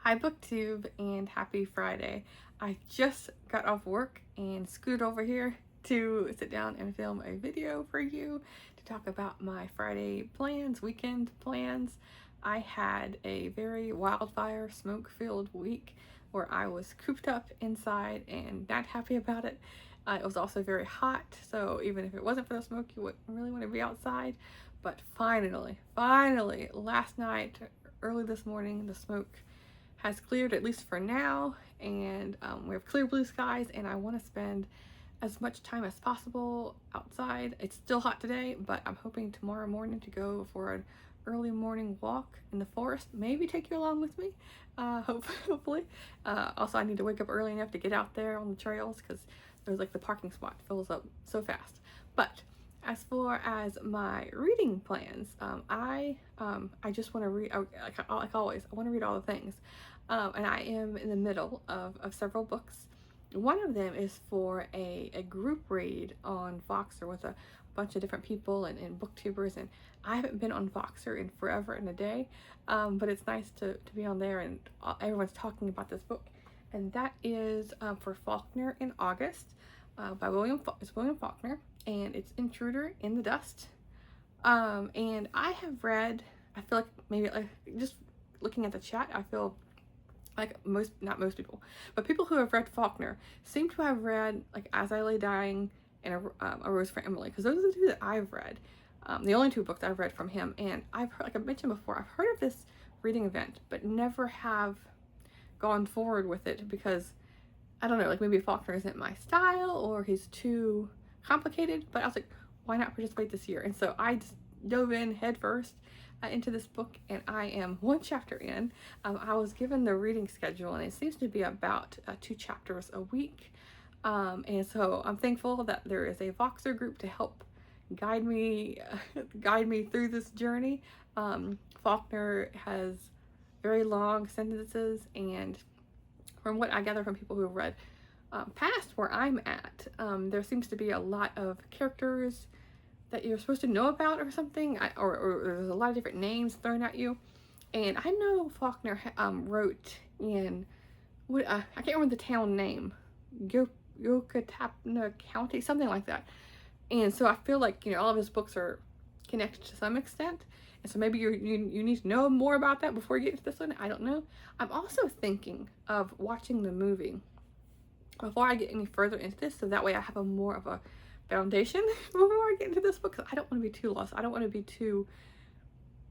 Hi BookTube and happy Friday. I just got off work and scooted over here to sit down and film a video for you to talk about my Friday plans, weekend plans. I had a very wildfire smoke-filled week where I was cooped up inside and not happy about it. It was also very hot, so even if it wasn't for the smoke, you wouldn't really want to be outside. But finally, last night, early this morning, the smoke has cleared, at least for now, and we have clear blue skies, and I want to spend as much time as possible outside. It's still hot today, but I'm hoping tomorrow morning to go for an early morning walk in the forest. Maybe take you along with me, hopefully. Also, I need to wake up early enough to get out there on the trails because there's like the parking spot fills up so fast. But as far as my reading plans, I just want to read, like always, I want to read all the things. And I am in the middle of several books. One of them is for a group read on Voxer with a bunch of different people and booktubers, and I haven't been on Voxer in forever and a day, but it's nice to be on there, and everyone's talking about this book. And that is for Faulkner in August by William Faulkner, and it's Intruder in the Dust. And I have read, I feel like maybe like just looking at the chat, I feel like not most people, but people who have read Faulkner seem to have read like As I Lay Dying and A Rose for Emily, because those are the two that I've read. The only two books I've read from him, and I've heard, like I mentioned before, I've heard of this reading event, but never have gone forward with it because I don't know, like maybe Faulkner isn't my style or he's too complicated, but I was like, why not participate this year? And so I just dove in head first into this book, and I am one chapter in. I was given the reading schedule, and it seems to be about 2 chapters a week. And so I'm thankful that there is a Voxer group to help guide me through this journey. Faulkner has very long sentences, and from what I gather from people who have read past where I'm at, there seems to be a lot of characters that you're supposed to know about or something, or there's a lot of different names thrown at you. And I know Faulkner wrote in, I can't remember the town name, Yucatán County, something like that. And so I feel like, all of his books are connected to some extent. And so maybe you need to know more about that before you get into this one. I don't know. I'm also thinking of watching the movie before I get any further into this, so that way I have more of a foundation before I get into this book, because I don't want to be too lost. I don't want to be too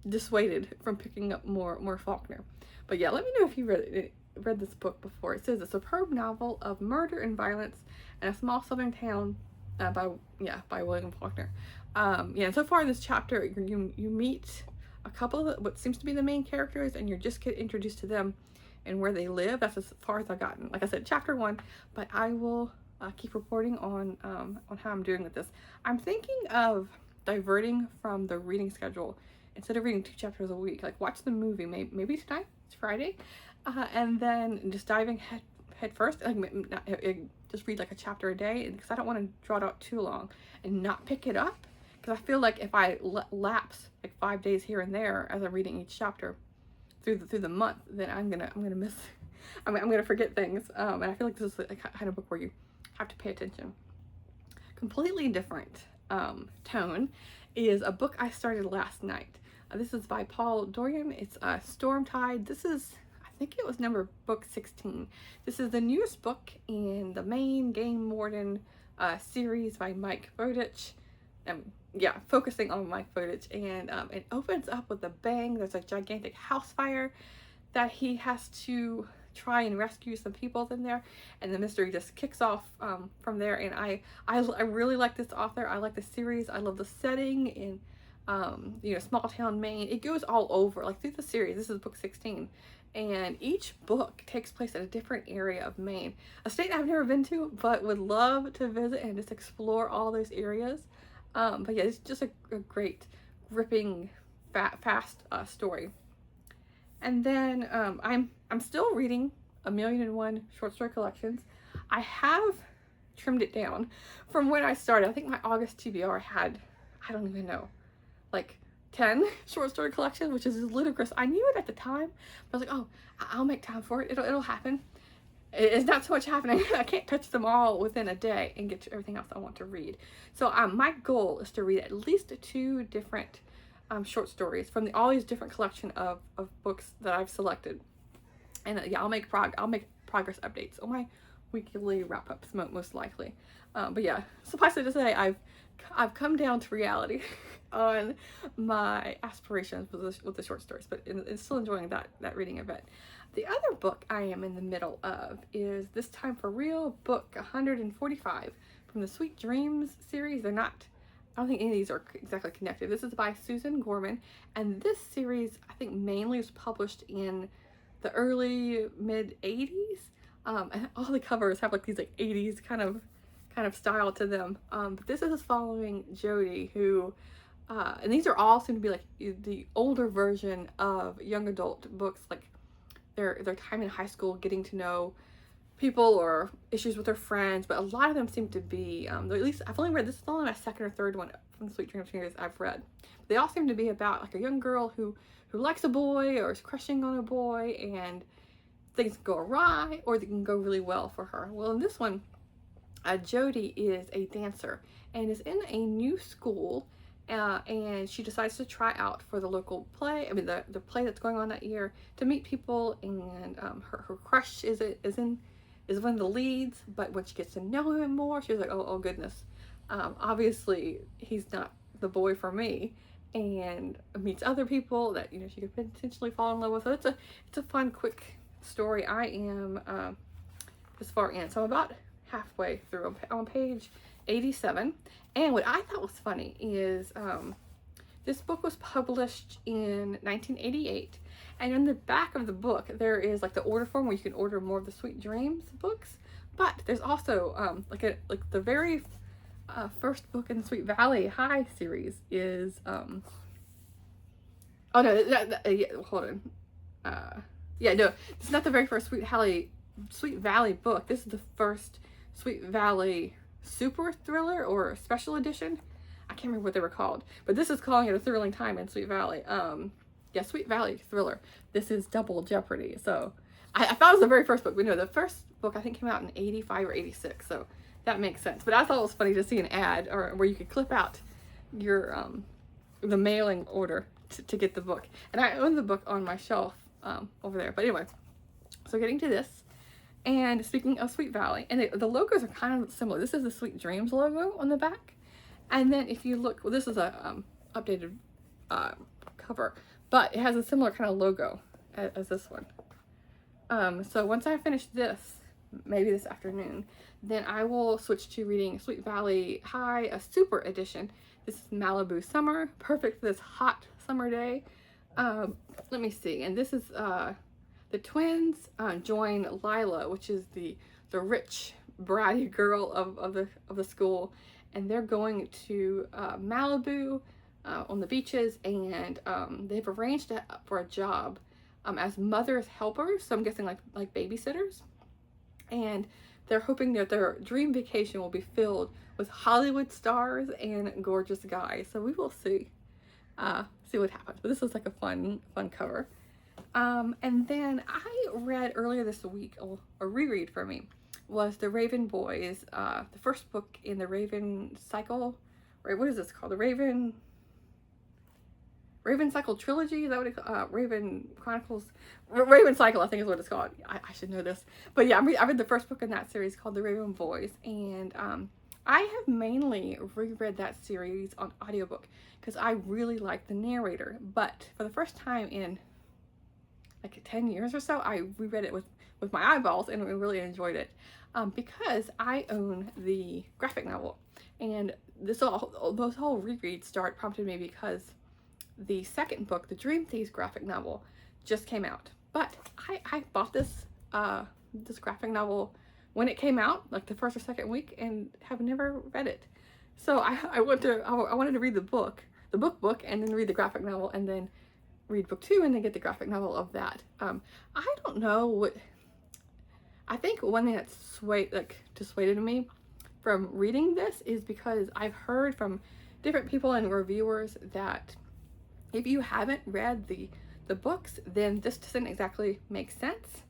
dissuaded from picking up more Faulkner. But yeah, let me know if you read this book before. It says a superb novel of murder and violence in a small southern town by William Faulkner. And so far in this chapter, you meet a couple of what seems to be the main characters, and you just get introduced to them and where they live. That's as far as I've gotten. Like I said, chapter 1, but I will keep reporting on how I'm doing with this. I'm thinking of diverting from the reading schedule. Instead of reading 2 chapters a week, like watch the movie maybe tonight, it's Friday, and then just diving head first, like just read like a chapter a day, because I don't want to draw it out too long and not pick it up, because I feel like if I lapse like 5 days here and there as I'm reading each chapter through the month, then I'm gonna miss, I'm gonna forget things, and I feel like this is a kind of book where you have to pay attention. Completely different tone is a book I started last night. This is by Paul Dorian. It's Stormtide. This is, I think it was book 16. This is the newest book in the main Game Warden series by Mike Bowditch. Focusing on Mike Bowditch, and it opens up with a bang. There's a gigantic house fire that he has to try and rescue some people in there, and the mystery just kicks off from there. And I really like this author. I like the series. I love the setting in small town Maine. It goes all over, like through the series. This is book 16, and each book takes place in a different area of Maine, a state I've never been to but would love to visit and just explore all those areas. But yeah, it's just a great, gripping, fast story. And then I'm still reading 1,000,001 short story collections. I have trimmed it down from when I started. I think my August TBR had, I don't even know, like 10 short story collections, which is ludicrous. I knew it at the time, but I was like, oh, I'll make time for it. It'll happen. It's not so much happening. I can't touch them all within a day and get to everything else I want to read. So my goal is to read at least 2 different short stories from all these different collection of books that I've selected. And yeah, I'll make progress updates on my weekly wrap-ups most likely. But yeah, suffice it to say, I've come down to reality on my aspirations with the short stories, but it's still enjoying that reading of it. The other book I am in the middle of is This Time for Real, book 145 from the Sweet Dreams series. I don't think any of these are exactly connected. This is by Susan Gorman, and this series I think mainly was published in the early mid 80s. And all the covers have like these like 80s kind of style to them. But this is following Jody, who and these are all seem to be like the older version of young adult books, like their time in high school, getting to know people or issues with their friends. But a lot of them seem to be at least I've only read, this is only my second or third one from the Sweet Dreams series I've read. They all seem to be about like a young girl who likes a boy or is crushing on a boy, and things go awry or they can go really well for her. Well, in this one, Jody is a dancer and is in a new school, and she decides to try out for the local play. I mean, the play that's going on that year, to meet people, and her crush is one of the leads. But when she gets to know him more, she's like, oh goodness, obviously he's not the boy for me, and meets other people that she could potentially fall in love with. So it's a fun, quick story. I am this far in, so I'm about halfway through. I'm on page 87, and what I thought was funny is this book was published in 1988, and in the back of the book there is like the order form where you can order more of the Sweet Dreams books, but there's also like the very first book in the Sweet Valley High series is oh no, yeah, hold on, yeah, no, it's not the very first Sweet Valley book. This is the first Sweet Valley super thriller or special edition. I can't remember what they were called, but this is calling it A Thrilling Time in Sweet Valley. Yeah, Sweet Valley thriller. This is Double Jeopardy. So I thought it was the very first book, but no, the first book I think came out in 85 or 86, so that makes sense. But I thought it was funny to see an ad or where you could clip out your the mailing order to get the book, and I own the book on my shelf over there. But anyway, so getting to this, and speaking of Sweet Valley, and the logos are kind of similar. This is the Sweet Dreams logo on the back, and then if you look, well, this is a updated cover, but it has a similar kind of logo as this one. So once I finish this, maybe this afternoon, then I will switch to reading Sweet Valley High, a super edition. This is Malibu Summer, perfect for this hot summer day. Let me see, and this is the twins join Lila, which is the rich bratty girl of the school, and they're going to Malibu on the beaches, and they've arranged for a job as mother's helpers, so I'm guessing like babysitters, and they're hoping that their dream vacation will be filled with Hollywood stars and gorgeous guys. So we will see what happens. But this is like a fun cover. And then I read earlier this week, a reread for me, was The Raven Boys, the first book in the Raven Cycle. Right, what is this called? The Raven Cycle trilogy? Is that what it called? Raven Chronicles, Raven Cycle, I think is what it's called. I should know this, but yeah, I read the first book in that series called The Raven Boys, and I have mainly reread that series on audiobook because I really like the narrator. But for the first time in like 10 years or so, I reread it with my eyeballs and really enjoyed it, because I own the graphic novel, and those whole reread prompted me because the second book, the Dream Thieves graphic novel, just came out. But I bought this graphic novel when it came out, like the first or second week, and have never read it. So I wanted to read the book, and then read the graphic novel, and then read book 2, and then get the graphic novel of that. I don't know what. I think one thing that dissuaded me from reading this is because I've heard from different people and reviewers that If you haven't read the books, then this doesn't exactly make sense.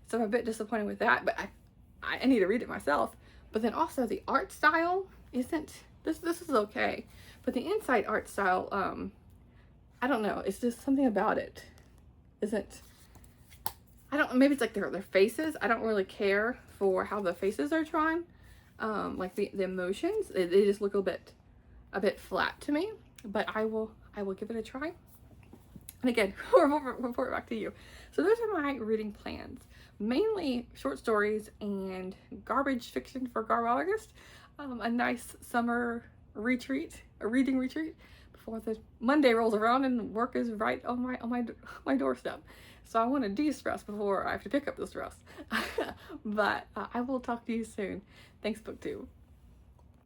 So I'm a bit disappointed with that, but I need to read it myself. But then also the art style isn't, this is okay. But the inside art style, I don't know, it's just something about it isn't, I don't, maybe it's like their faces. I don't really care for how the faces are drawn. Like the emotions, they just look a bit flat to me, but I will give it a try. And again, report back to you. So those are my reading plans. Mainly short stories and garbage fiction for Garb-August. A nice summer retreat, a reading retreat before the Monday rolls around and work is right on my doorstep. So I want to de-stress before I have to pick up the stress. But I will talk to you soon. Thanks, BookTube.